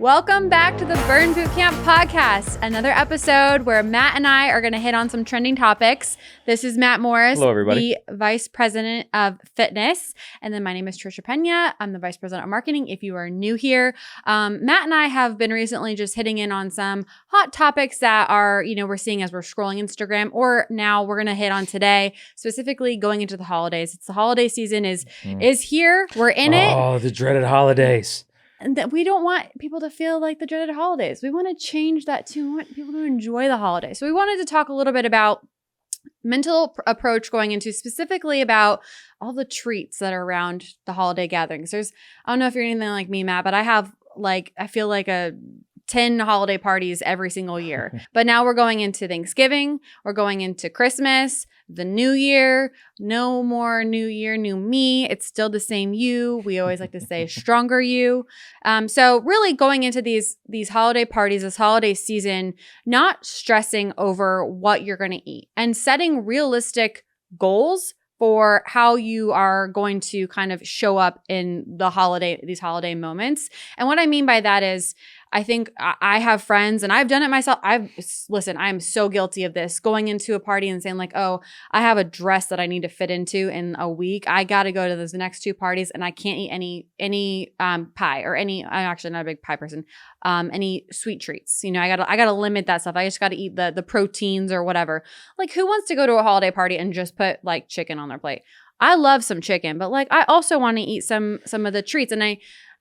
Welcome back to the Burn Boot Camp podcast, another episode where Matt and I are going to hit on some trending topics. This is Matt Morris, Hello, everybody. the Vice President of Fitness. And then my name is Trisha Pena. I'm the Vice President of Marketing if you are new here. Matt and I have been recently just hitting in on some hot topics that are, we're seeing as we're scrolling Instagram, or now we're going to hit on today, specifically going into the holidays. It's the holiday season is here. We're in it. Oh, the dreaded holidays. And that we don't want people to feel like the dreaded holidays. We want to change that too. We want people to enjoy the holidays. So we wanted to talk a little bit about mental approach going into specifically about all the treats that are around the holiday gatherings. I don't know if you're anything like me, Matt, but I feel like 10 holiday parties every single year. But now we're going into Thanksgiving. We're going into Christmas, the New Year. No more New Year, new me. It's still the same you. We always like to say stronger you. So really going into these holiday parties, this holiday season, not stressing over what you're going to eat and setting realistic goals for how you are going to kind of show up in these holiday moments. And what I mean by that is, I think I have friends, and I've done it myself. I'm so guilty of this, going into a party and saying like, oh, I have a dress that I need to fit into in a week. I got to go to those next two parties and I can't eat any pie or I'm actually not a big pie person, any sweet treats. I gotta limit that stuff. I just got to eat the proteins or whatever. Like, who wants to go to a holiday party and just put like chicken on their plate? I love some chicken, but like, I also want to eat some of the treats. And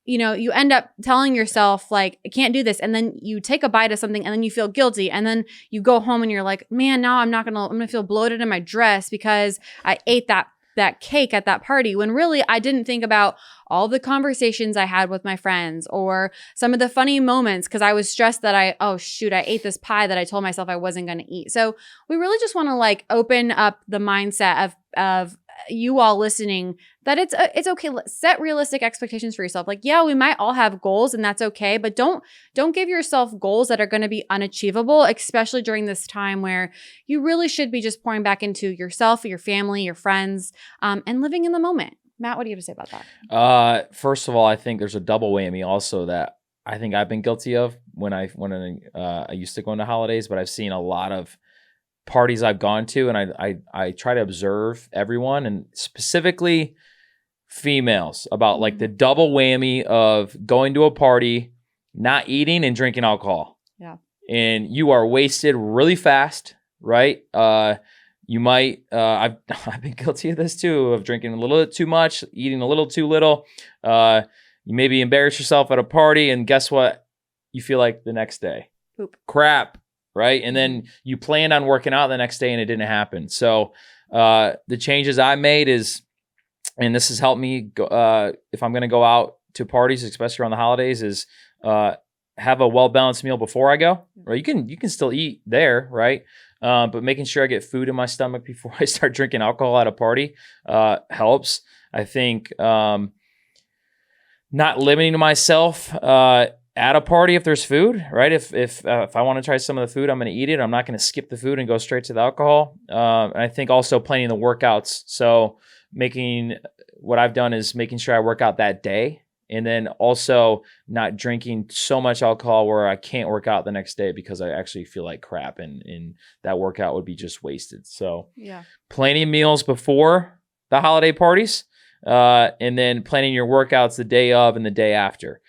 you end up telling yourself like, I can't do this. And then you take a bite of something and then you feel guilty. And then you go home and you're like, man, now I'm going to feel bloated in my dress because I ate that cake at that party, when really I didn't think about all the conversations I had with my friends or some of the funny moments because I was stressed that I ate this pie that I told myself I wasn't going to eat. So we really just want to like open up the mindset of you all listening that it's okay. Set realistic expectations for yourself. Like, yeah, we might all have goals and that's okay, but don't give yourself goals that are going to be unachievable, especially during this time where you really should be just pouring back into yourself, your family, your friends, and living in the moment. Matt, what do you have to say about that? First of all, I think there's a double whammy also that I think I've been guilty of when I used to go into holidays, but I've seen a lot of parties I've gone to, and I try to observe everyone, and specifically females, about like the double whammy of going to a party, not eating and drinking alcohol. Yeah. And you are wasted really fast, right? You might, I've been guilty of this too, of drinking a little bit too much, eating a little too little. You maybe embarrass yourself at a party, and guess what? You feel like the next day. Poop. Crap. Right? And then you planned on working out the next day and it didn't happen. So the changes I made is, and this has helped me if I'm going to go out to parties, especially around the holidays, is have a well-balanced meal before I go. Right? You can still eat there, right? But making sure I get food in my stomach before I start drinking alcohol at a party helps. I think not limiting myself at a party if there's food, right? If I want to try some of the food, I'm going to eat it. I'm not going to skip the food and go straight to the alcohol. And I think also planning the workouts. So what I've done is making sure I work out that day, and then also not drinking so much alcohol where I can't work out the next day because I actually feel like crap, and that workout would be just wasted. So yeah, planning meals before the holiday parties, and then planning your workouts the day of and the day after.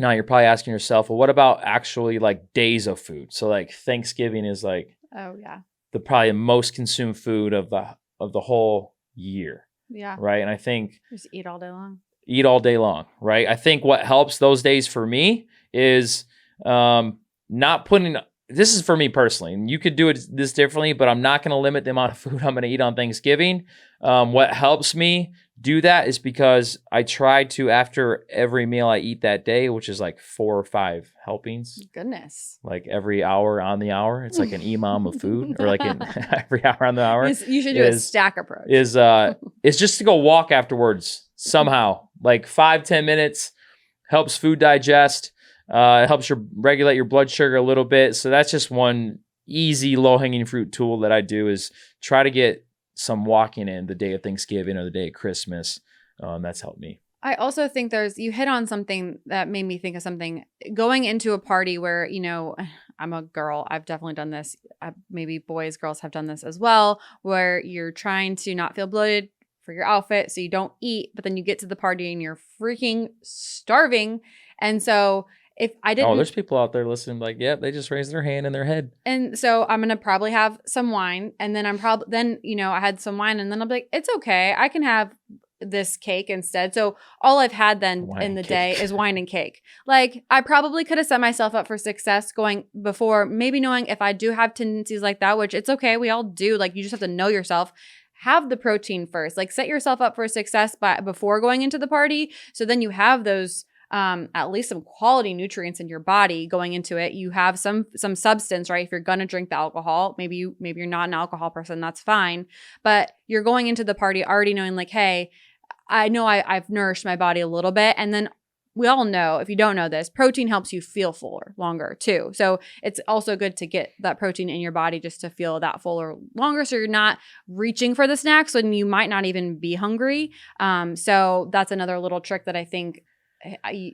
Now you're probably asking yourself, well, what about actually like days of food? So like Thanksgiving is like, oh yeah, the probably most consumed food of the whole year. Yeah. Right. And I think just eat all day long. Eat all day long. Right. I think what helps those days for me is not putting. This is for me personally, and you could do it this differently, but I'm not going to limit the amount of food I'm going to eat on Thanksgiving. What helps me do that is because I try to, after every meal I eat that day, which is like 4 or 5 helpings. Goodness. Like every hour on the hour. It's like an imam of food, or like every hour on the hour. You should do a stack approach. Is just to go walk afterwards somehow. Like 5-10 minutes, helps food digest. It helps regulate your blood sugar a little bit. So that's just one easy low-hanging fruit tool that I do, is try to get some walking in the day of Thanksgiving or the day of Christmas. That's helped me. I also think you hit on something that made me think of something. Going into a party where, I'm a girl, I've definitely done this. Maybe boys, girls have done this as well, where you're trying to not feel bloated for your outfit, so you don't eat, but then you get to the party and you're freaking starving. And so if I didn't. Oh, there's people out there listening like, yep, they just raised their hand in their head. And so I'm going to probably have some wine, and then I had some wine, and then I'll be like, it's okay. I can have this cake instead. So all I've had then in the day is wine and cake. Like, I probably could have set myself up for success going before, maybe knowing if I do have tendencies like that, which it's okay. We all do. Like, you just have to know yourself. Have the protein first. Like, set yourself up for success before going into the party. So then you have those at least some quality nutrients in your body going into it. You have some substance, right? If you're gonna drink the alcohol, maybe you're not an alcohol person, that's fine. But you're going into the party already knowing like, hey, I know I've nourished my body a little bit. And then we all know, if you don't know this, protein helps you feel fuller longer too. So it's also good to get that protein in your body just to feel that fuller longer, so you're not reaching for the snacks when you might not even be hungry. So that's another little trick that I think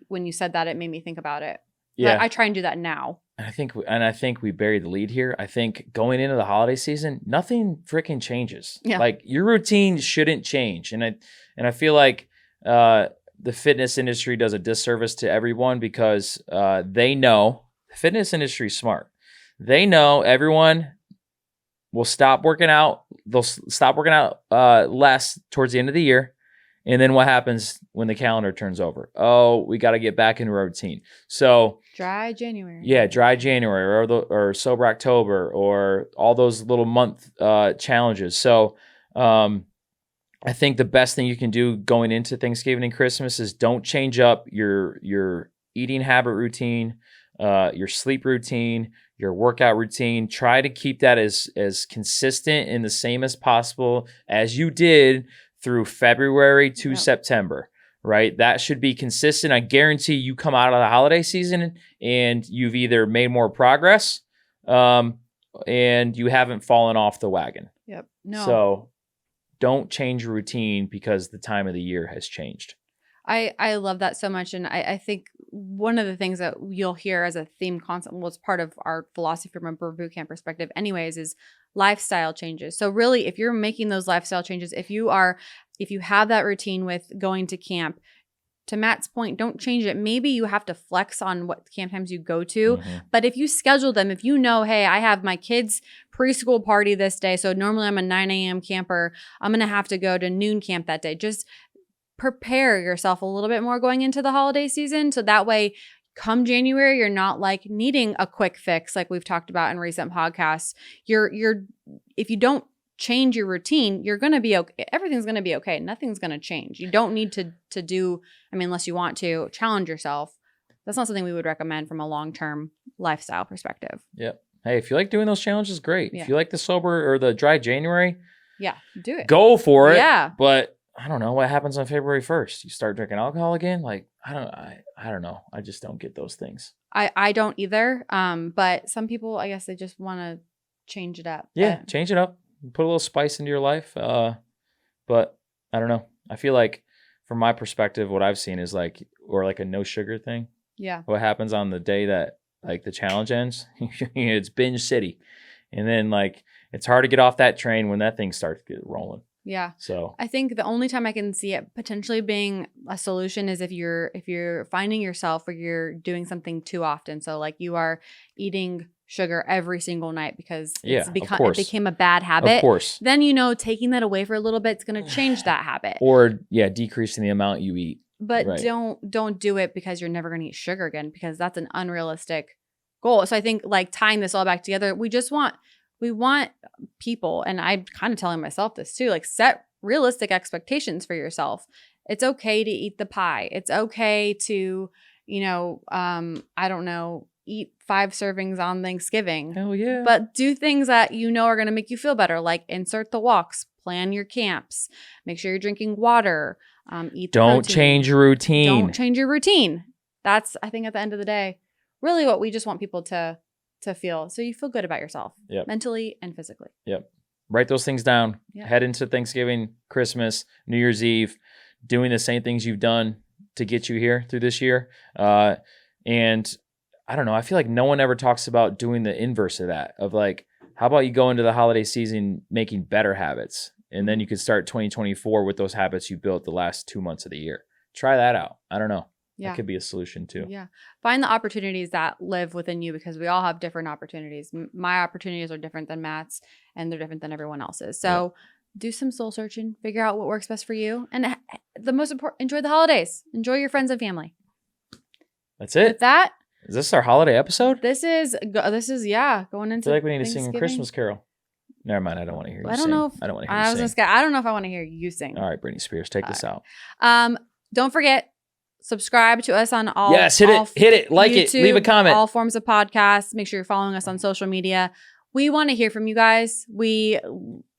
when you said that, it made me think about it. Yeah, but I try and do that now. And I think we buried the lead here. I think going into the holiday season, nothing freaking changes. Yeah. Like, your routine shouldn't change. And I feel like the fitness industry does a disservice to everyone because they know the fitness industry is smart. They know everyone will stop working out. They'll stop working out less towards the end of the year. And then what happens when the calendar turns over? Oh, we got to get back into routine. So dry January. Yeah, dry January or sober October or all those little month challenges. So I think the best thing you can do going into Thanksgiving and Christmas is don't change up your eating habit routine, your sleep routine, your workout routine. Try to keep that as consistent and the same as possible as you did through February to September, right? That should be consistent. I guarantee you come out of the holiday season and you've either made more progress and you haven't fallen off the wagon. Yep. No. So don't change your routine because the time of the year has changed. I love that so much. And I think one of the things that you'll hear as a theme concept, well, it's part of our philosophy from a bootcamp perspective anyways, is lifestyle changes. So really, if you're making those lifestyle changes, if you have that routine with going to camp, to Matt's point, don't change it. Maybe you have to flex on what camp times you go to. Mm-hmm. But if you schedule them, if you know, hey, I have my kids' preschool party this day, so normally I'm a 9 a.m. camper, I'm going to have to go to noon camp that day. Just prepare yourself a little bit more going into the holiday season. So that way, come January, you're not like needing a quick fix like we've talked about in recent podcasts. If you don't change your routine, you're going to be okay. Everything's going to be okay. Nothing's going to change. You don't need to do, unless you want to challenge yourself. That's not something we would recommend from a long-term lifestyle perspective. Yep. Hey, if you like doing those challenges, great. Yeah. If you like the sober or the dry January, do it. Go for it. Yeah. But I don't know what happens on February 1st. You start drinking alcohol again? Like, I don't know. I just don't get those things. I don't either. But some people, I guess they just want to change it up. Yeah, change it up. Put a little spice into your life. But I don't know. I feel like from my perspective, what I've seen is like a no sugar thing. Yeah. What happens on the day that like the challenge ends? It's binge city. And then like it's hard to get off that train when that thing starts to get rolling. Yeah. So I think the only time I can see it potentially being a solution is if you're finding yourself where you're doing something too often. So like you are eating sugar every single night because it became a bad habit. Of course. Then, taking that away for a little bit is going to change that habit. Or decreasing the amount you eat. But don't do it because you're never going to eat sugar again, because that's an unrealistic goal. So I think like tying this all back together, we want people, and I'm kind of telling myself this too, like set realistic expectations for yourself. It's okay to eat the pie. It's okay to, I don't know, eat 5 servings on Thanksgiving. Hell yeah. But do things that are going to make you feel better, like insert the walks, plan your camps, make sure you're drinking water, eat the Don't protein. change your routine. Don't change your routine. That's, I think, at the end of the day, really what we just want people to feel, so you feel good about yourself, mentally and physically. Yep. Write those things down. Yep. Head into Thanksgiving, Christmas, New Year's Eve. doing the same things you've done to get you here through this year. And I don't know, I feel like no one ever talks about doing the inverse of that, of like, how about you go into the holiday season making better habits, and then you could start 2024 with those habits you built the last 2 months of the year. Try that out. I don't know. Yeah. That could be a solution too. Yeah. Find the opportunities that live within you, because we all have different opportunities. My opportunities are different than Matt's, and they're different than everyone else's. So do some soul searching, figure out what works best for you. And the most important, enjoy the holidays. Enjoy your friends and family. That's it. With that, is this our holiday episode? this is going into I feel like we need to sing a Thanksgiving. Christmas carol. Never mind. I don't want to hear you I don't sing. know if I don't want to hear you sing. I don't know if I want to hear you sing. All right, Britney Spears, take this out. Don't forget, subscribe to us on all. Yes, hit it, like YouTube, it, leave a comment. All forms of podcasts. Make sure you're following us on social media. We want to hear from you guys. We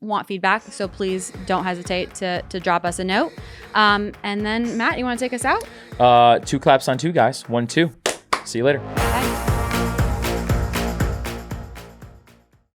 want feedback, so please don't hesitate to drop us a note. And then Matt, you want to take us out? 2 claps on 2, guys. 1, 2. See you later. Bye.